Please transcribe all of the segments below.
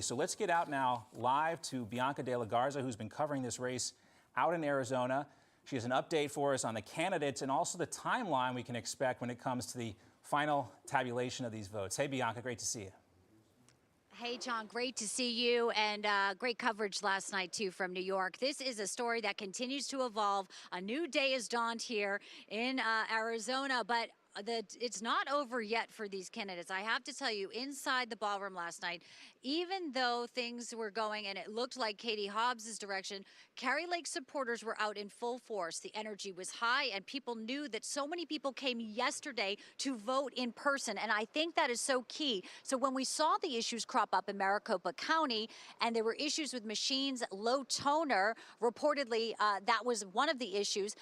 So let's get out now live to Bianca de la Garza, who's been covering this race out in Arizona. She has an update for us on the candidates and also the timeline we can expect when it comes to the final tabulation of these votes. Hey, Bianca, great to see you. Hey, John, great to see you, and great coverage last night, too, from New York. This is a story that continues to evolve. A new day has dawned here in Arizona, but it's not over yet for these candidates. I have to tell you, inside the ballroom last night, even though things were going and it looked like Katie Hobbs's direction, Kari Lake supporters were out in full force. The energy was high, and people knew that so many people came yesterday to vote in person, and I think that is so key. So when we saw the issues crop up in Maricopa County, and there were issues with machines, low toner, reportedly that was one of the issues,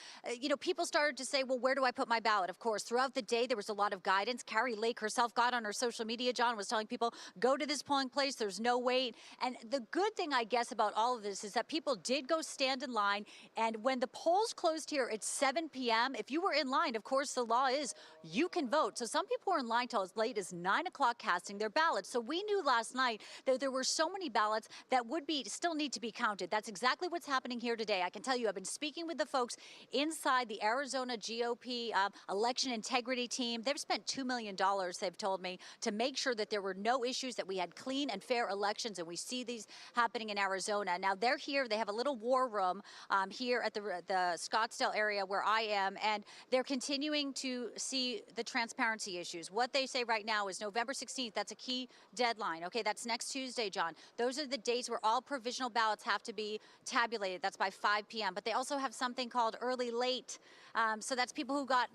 people started to say, well, where do I put my ballot? Of course, throughout the day, there was a lot of guidance. Kari Lake herself got on her social media, John, was telling people, go to this polling place, there's no wait. And the good thing, I guess, about all of this is that people did go stand in line. And when the polls closed here at 7 p.m., if you were in line, of course, the law is you can vote. So some people were in line till as late as 9 o'clock casting their ballots. So we knew last night that there were so many ballots that still need to be counted. That's exactly what's happening here today. I can tell you, I've been speaking with the folks inside the Arizona GOP election integrity team. They've spent $2 million, they've told me, to make sure that there were no issues, that we had clean and fair elections, and we see these happening in Arizona. Now, they're here. They have a little war room here at the Scottsdale area where I am, and they're continuing to see the transparency issues. What they say right now is November 16th. That's a key deadline. Okay, that's next Tuesday, John. Those are the dates where all provisional ballots have to be tabulated. That's by 5 p.m. But they also have something called early late. So that's people who got,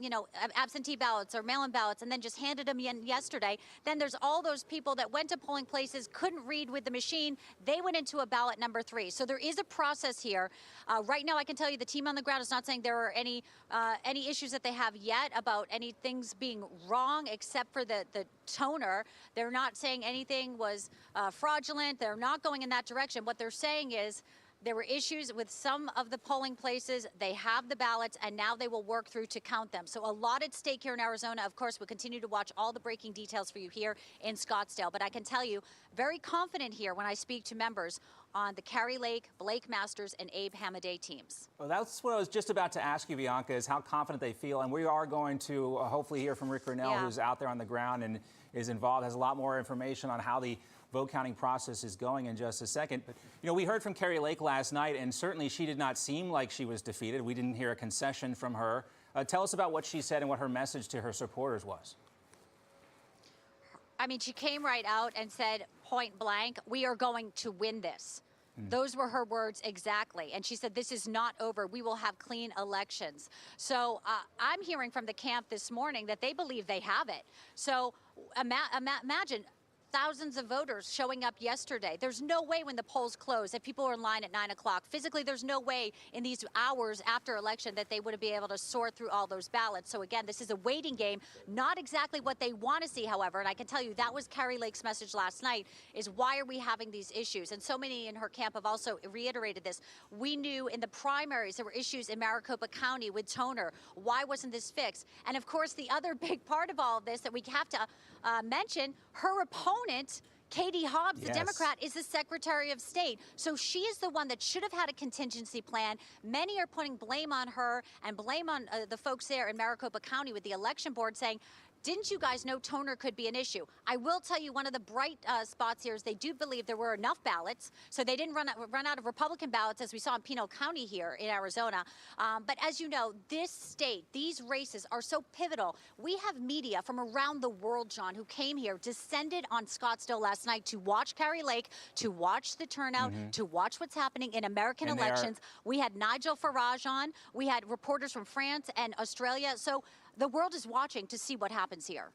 absentee ballots or mail-in ballots and then just handed them in yesterday. Then there's all those people that went to polling places, couldn't read with the machine. They went into a ballot number 3. So there is a process here. Right now, I can tell you the team on the ground is not saying there are any issues that they have yet about any things being wrong except for the toner. They're not saying anything was fraudulent. They're not going in that direction. What they're saying is there were issues with some of the polling places. They have the ballots, and now they will work through to count them. So a lot at stake here in Arizona. Of course, we'll continue to watch all the breaking details for you here in Scottsdale. But I can tell you, very confident here when I speak to members on the Kari Lake, Blake Masters, and Abe Hamaday teams. Well, that's what I was just about to ask you, Bianca, is how confident they feel. And we are going to hopefully hear from Rick Grinnell, who's out there on the ground and is involved, has a lot more information on how the vote counting process is going in just a second. But, we heard from Kari Lake last night, and certainly she did not seem like she was defeated. We didn't hear a concession from her. Tell us about what she said and what her message to her supporters was. I mean, she came right out and said, point blank, we are going to win this. Those were her words exactly. And she said, this is not over. We will have clean elections. So I'm hearing from the camp this morning that they believe they have it. So imagine thousands of voters showing up yesterday. There's no way when the polls close, if people are in line at 9 o'clock, physically there's no way in these hours after election that they would be able to sort through all those ballots. So again, this is a waiting game, not exactly what they want to see, however, and I can tell you that was Kari Lake's message last night, is why are we having these issues? And so many in her camp have also reiterated this. We knew in the primaries there were issues in Maricopa County with toner. Why wasn't this fixed? And of course, the other big part of all of this that we have to mention, her opponent, Katie Hobbs, the Democrat, is the Secretary of State. So she is the one that should have had a contingency plan. Many are putting blame on her and blame on the folks there in Maricopa County with the election board saying, didn't you guys know toner could be an issue? I will tell you one of the bright spots here is they do believe there were enough ballots, so they didn't run out of Republican ballots as we saw in Pinal County here in Arizona. But as you know, this state, these races are so pivotal. We have media from around the world, John, who came here, descended on Scottsdale last night to watch Kari Lake, to watch the turnout, to watch what's happening in American elections. We had Nigel Farage on. We had reporters from France and Australia. So the world is watching to see what happens here.